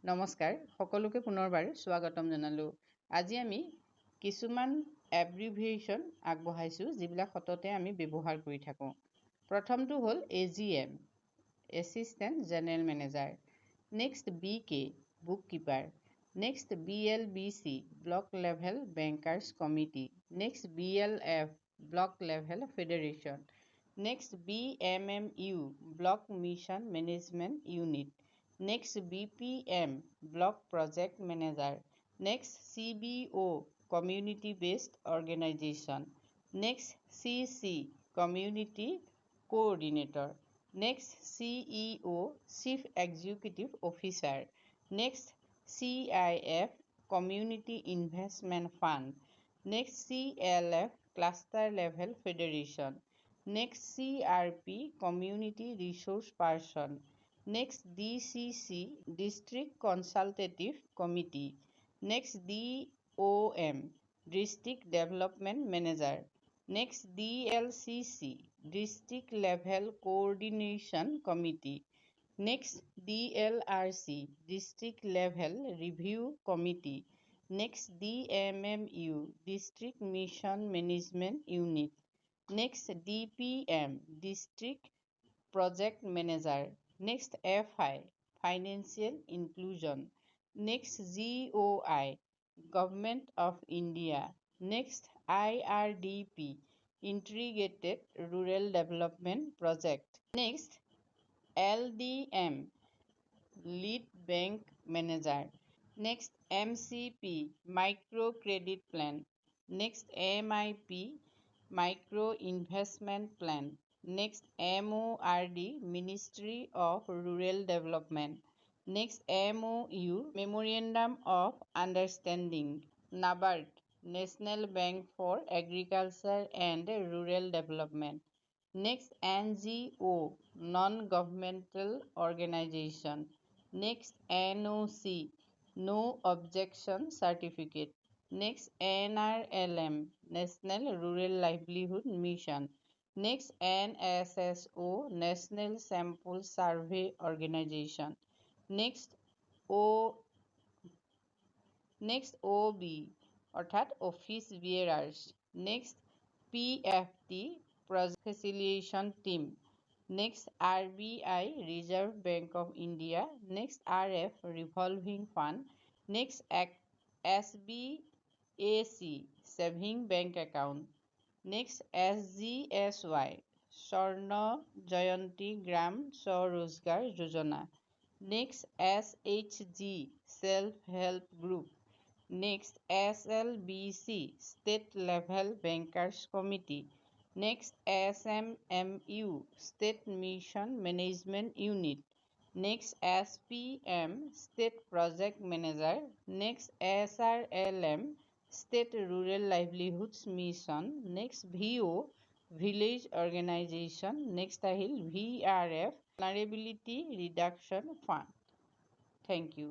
নমস্কাৰ সকলোকে পুনৰবাৰ স্বাগতম জনালোঁ। আজি আমি কিছুমান এব্ৰিভিয়েশ্যন আগবঢ়াইছোঁ যিবিলাক সততে আমি ব্যৱহাৰ কৰি থাকোঁ। প্ৰথমটো হ'ল AGM, assistant general manager. Next BK, book keeper. Next BLBC, block level bankers committee. Next BLF, block level federation. Next BMMU, block mission management unit. Next BPM, Block Project Manager. Next CBO, Community Based Organization. Next CC, Community Coordinator. Next CEO, Chief Executive Officer. Next CIF, Community Investment Fund. Next CLF, Cluster Level Federation. Next CRP, Community Resource Person. Next DCC, District Consultative Committee. Next DOM, District Development Manager. Next DLCC, District Level Coordination Committee. Next DLRC, District Level Review Committee. Next DMMU, District Mission Management Unit. Next DPM, District Project Manager. Next FI, Financial Inclusion. Next GOI, Government of India. Next IRDP, Integrated Rural Development Project. Next LDM, Lead Bank Manager. Next MCP, Micro Credit Plan. Next MIP, Micro Investment Plan. Next MORD, Ministry of Rural Development. Next MOU, Memorandum of Understanding. NABARD, National Bank for Agriculture and Rural Development. Next NGO, Non-Governmental Organization. Next NOC, No Objection Certificate. Next NRLM, National Rural Livelihood Mission. Next NSSO, National Sample Survey Organization. Next OB, অৰ্থাৎ Office Bearers. Next PFT, Project Facilitation Team. Next RBI, Reserve Bank of India. Next RF, Revolving Fund. Next SBAC, Saving Bank Account. Next SGSY, Swarna Jayanti Gram Swarozgar Yojana. Next SHG, Self-Help Group. Next SLBC, State Level Bankers Committee. Next SMMU, State Mission Management Unit. Next SPM, State Project Manager. Next SRLM, State Rural Livelihoods Mission. Next VO, Village Organization. Next ahil VRF, Vulnerability Reduction Fund. Thank you.